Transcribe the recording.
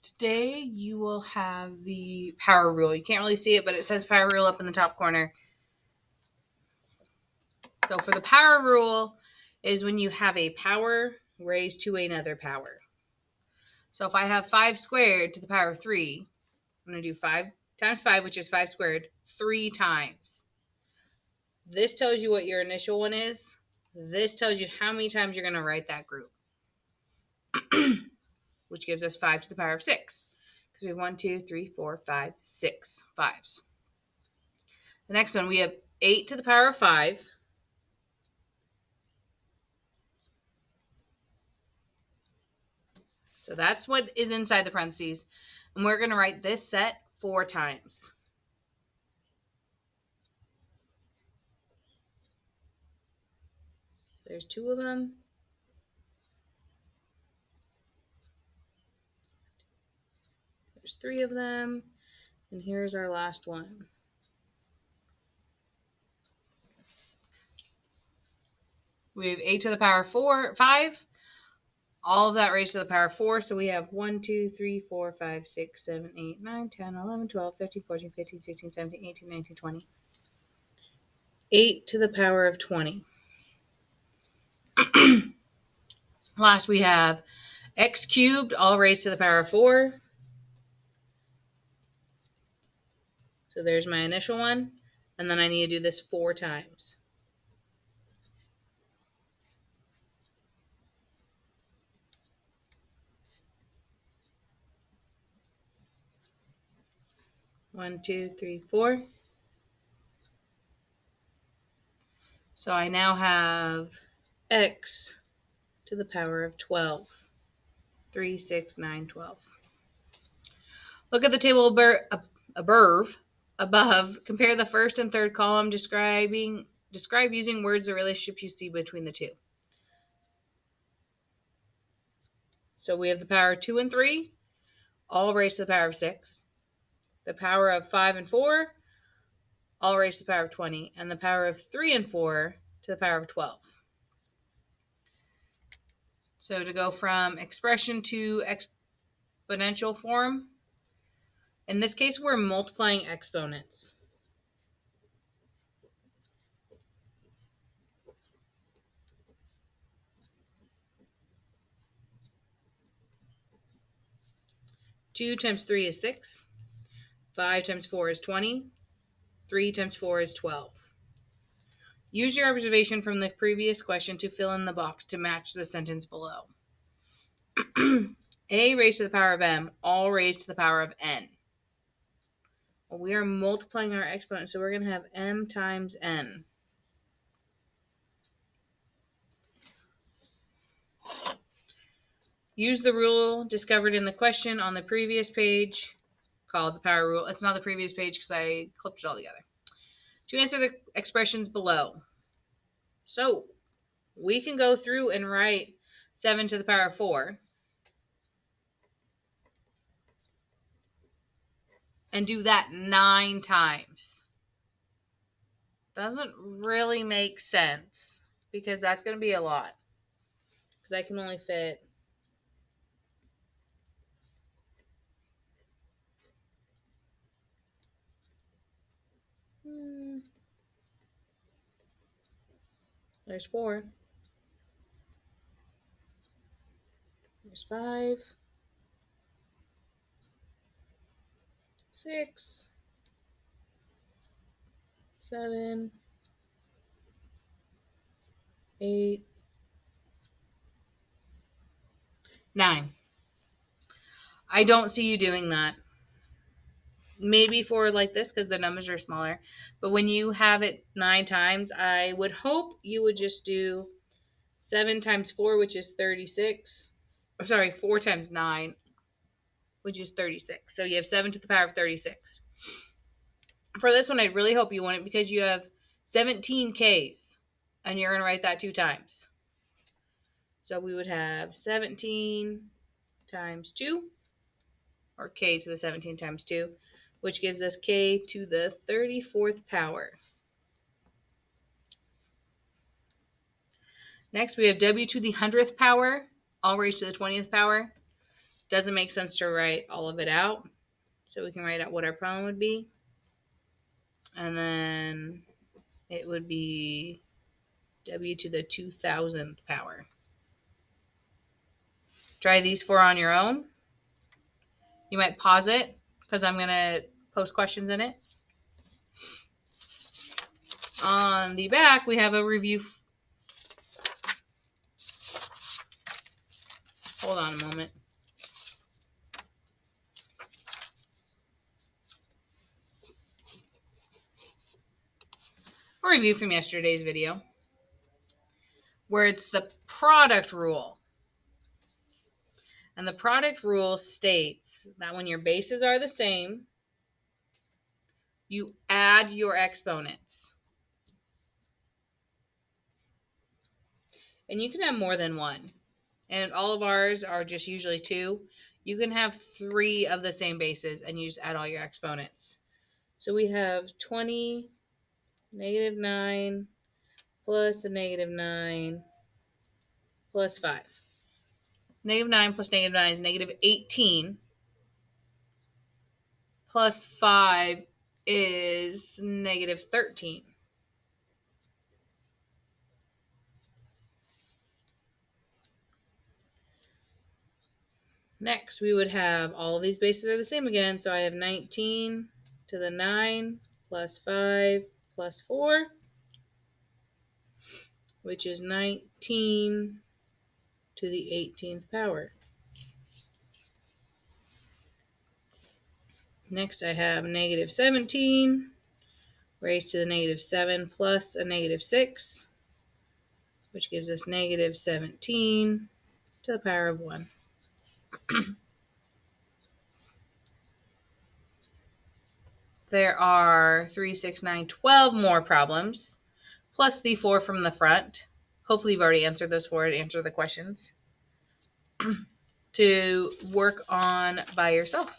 Today you will have the power rule. You can't really see it, but it says power rule up in the top corner. So for the power rule is when you have a power raised to another power. So if I have 5 squared to the power of 3, I'm going to do 5 times 5, which is 5 squared, 3 times. This tells you what your initial one is. This tells you how many times you're going to write that group, which gives us 5 to the power of 6. Because we have 1, 2, 3, 4, 5, 6 5s. The next one, we have 8 to the power of 5. So that's what is inside the parentheses. And we're going to write this set 4 times. So there's 2 of them. There's 3 of them. And here's our last one. We have 8 to the power of 5. All of that raised to the power of 4. So we have 1, 2, 3, 4, 5, 6, 7, 8, 9, 10, 11, 12, 13, 14, 15, 16, 17, 18, 19, 20. 8 to the power of 20. Last we have x cubed, all raised to the power of 4. So there's my initial one. And then I need to do this 4 times. One, two, three, 4. So I now have x to the power of 12. 3, 6, 9, 12. Look at the table above. Compare the first and third column. Describe using words the relationship you see between the two. So we have the power of 2 and 3, all raised to the power of 6. The power of 5 and 4, all raised to the power of 20. And the power of 3 and 4 to the power of 12. So to go from expression to exponential form, in this case, we're multiplying exponents. Two times 3 is 6. 5 times 4 is 20. 3 times 4 is 12. Use your observation from the previous question to fill in the box to match the sentence below. A raised to the power of m, all raised to the power of n. Well, we are multiplying our exponent, so we're going to have m times n. Use the rule discovered in the question on the previous page, called the power rule. It's not the previous page because I clipped it all together. To answer the expressions below. So we can go through and write 7 to the power of 4 and do that 9 times. Doesn't really make sense because that's going to be a lot. Because I can only fit there's 4. There's 5. 6. 7. 8. 9. I don't see you doing that. Maybe for like this because the numbers are smaller. But when you have it 9 times, I would hope you would just do 7 times 4, which is 36. 4 times 9, which is 36. So you have 7 to the power of 36. For this one, I really hope you want it because you have 17 Ks. And you're going to write that 2 times. So we would have 17 times 2. Or K to the 17 times 2. Which gives us K to the 34th power. Next, we have W to the 100th power, all raised to the 20th power. Doesn't make sense to write all of it out. So we can write out what our problem would be. And then it would be w to the 2000th power. Try these 4 on your own. You might pause it because I'm going to post questions in it. On the back, we have a review. Hold on a moment. A review from yesterday's video where it's the product rule. And the product rule states that when your bases are the same, you add your exponents. And you can have more than one. And all of ours are just usually 2. You can have 3 of the same bases and you just add all your exponents. So we have 20, negative 9, plus a negative 9, plus 5. Negative 9 plus negative 9 is negative 18. Plus 5 is negative 13. Next, we would have all of these bases are the same again. So I have 19 to the 9 plus 5 plus 4, which is 19 to the 18th power. Next, I have negative 17 raised to the negative 7 plus a negative 6, which gives us negative 17 to the power of 1. There are 3, 6, 9, 12 more problems, plus the 4 from the front. Hopefully you've already answered those 4 to answer the questions to work on by yourself.